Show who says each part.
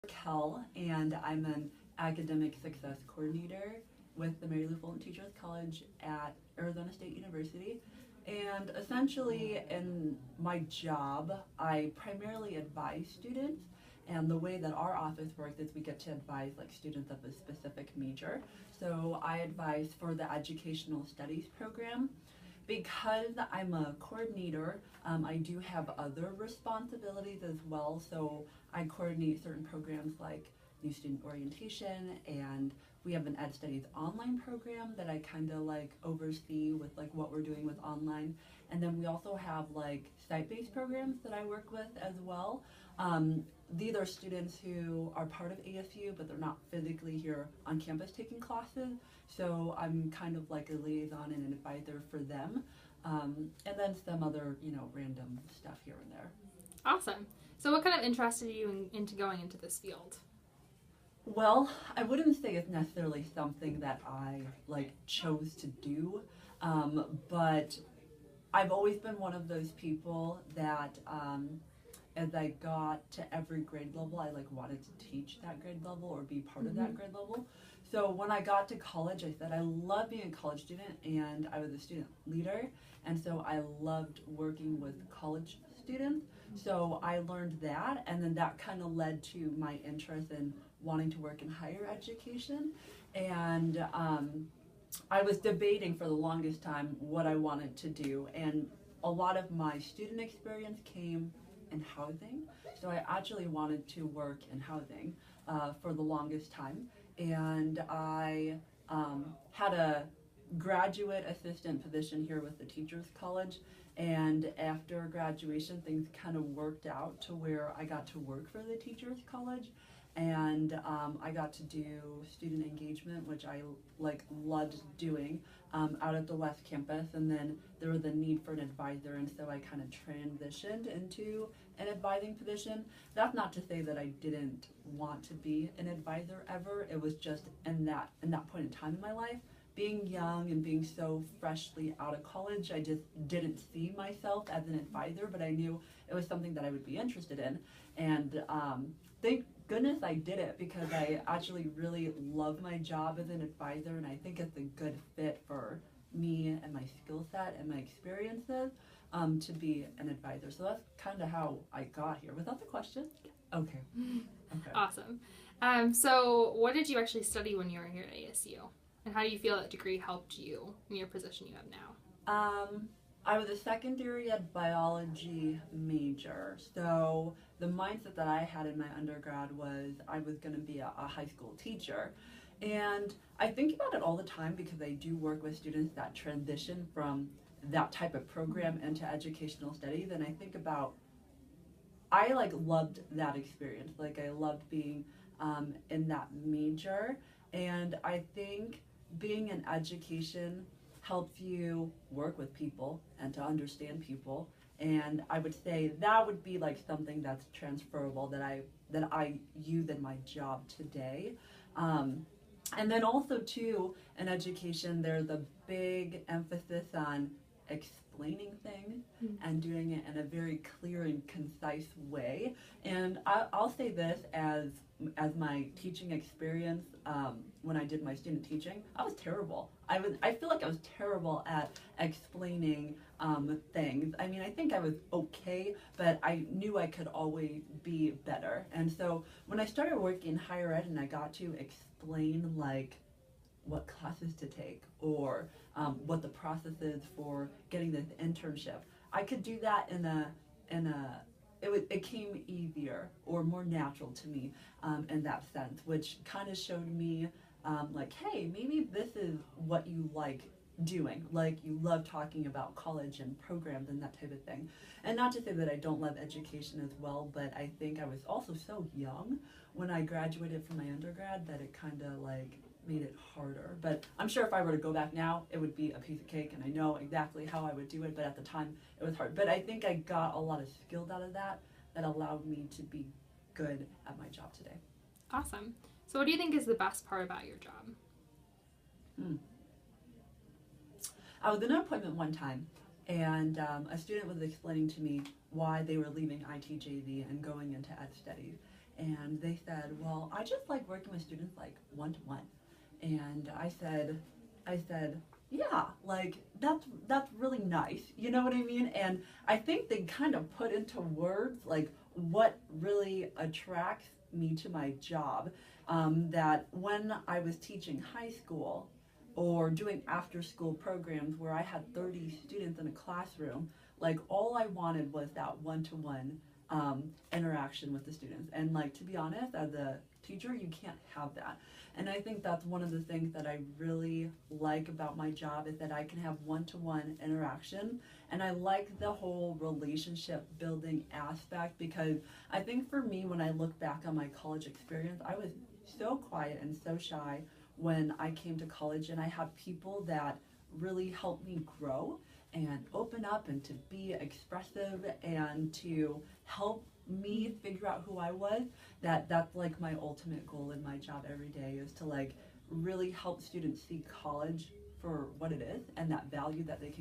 Speaker 1: Raquel, and I'm an academic success coordinator with the Mary Lou Fulton Teachers College at Arizona State University. And essentially, in my job, I primarily advise students. And the way that our office works is we get to advise like students of a specific major. So I advise for the educational studies program. Because I'm a coordinator, I do have other responsibilities as well. So I coordinate certain programs like new student orientation, and we have an Ed Studies online program that I kind of like oversee with like what we're doing with online. And then we also have like site-based programs that I work with as well. These are students who are part of ASU, but they're not physically here on campus taking classes. So I'm kind of like a liaison and an advisor for them. And then some other, random stuff here and there.
Speaker 2: Awesome. So what kind of interested you into going into this field?
Speaker 1: Well, I wouldn't say it's necessarily something that I like chose to do, but I've always been one of those people that as I got to every grade level, I like wanted to teach that grade level or be part of that grade level. So when I got to college, I said I love being a college student, and I was a student leader, and so I loved working with college students. So I learned that, and then that kind of led to my interest in wanting to work in higher education. And I was debating for the longest time what I wanted to do, and a lot of my student experience came in housing. So I actually wanted to work in housing for the longest time. And I had a graduate assistant position here with the Teachers College. And after graduation, things kind of worked out to where I got to work for the Teachers College. And I got to do student engagement, which I loved doing out at the West Campus. And then there was a need for an advisor, and so I kind of transitioned into an advising position. That's not to say that I didn't want to be an advisor ever. It was just in that point in time in my life, being young and being so freshly out of college, I just didn't see myself as an advisor, but I knew it was something that I would be interested in. And thank goodness I did it, because I actually really love my job as an advisor, and I think it's a good fit for me and my skill set and my experiences to be an advisor. So that's kind of how I got here. Was that the question? Okay. Okay.
Speaker 2: Awesome. So what did you actually study when you were here at ASU? And how do you feel that degree helped you in your position you have now?
Speaker 1: I was a secondary ed biology major, so the mindset that I had in my undergrad was I was going to be a high school teacher. And I think about it all the time because I do work with students that transition from that type of program into educational studies, and I think about, I loved that experience. I loved being in that major, and I think being in education helps you work with people and to understand people, and I would say that would be something that's transferable that I use in my job today. And then also too, in education, there's a big emphasis on explaining things and doing it in a very clear and concise way. And I'll say this as my teaching experience, when I did my student teaching, I was terrible. I feel like I was terrible at explaining things. I mean, I think I was okay, but I knew I could always be better. And so when I started working in higher ed and I got to explain what classes to take or what the process is for getting this internship, I could do that it came easier or more natural to me in that sense, which kind of showed me hey, maybe this is what you like doing. You love talking about college and programs and that type of thing. And not to say that I don't love education as well, but I think I was also so young when I graduated from my undergrad that it kind of made it harder. But I'm sure if I were to go back now, it would be a piece of cake, and I know exactly how I would do it, but at the time it was hard. But I think I got a lot of skills out of that allowed me to be good at my job today.
Speaker 2: Awesome. So what do you think is the best part about your job?
Speaker 1: I was in an appointment one time, and a student was explaining to me why they were leaving ITJV and going into ed studies. and they said, well, I just like working with students like one-to-one. And I said, yeah, like that's really nice. You know what I mean? And I think they kind of put into words like what really attracts me to my job. That when I was teaching high school or doing after school programs where I had 30 students in a classroom, like all I wanted was that one-to-one interaction with the students. And like, to be honest, as a teacher, you can't have that. And I think that's one of the things that I really like about my job is that I can have one-to-one interaction. And I like the whole relationship building aspect, because I think for me, when I look back on my college experience, I was so quiet and so shy when I came to college, and I had people that really helped me grow and open up and to be expressive and to help me figure out who I was. That's like my ultimate goal in my job every day, is to like really help students see college for what it is and that value that they can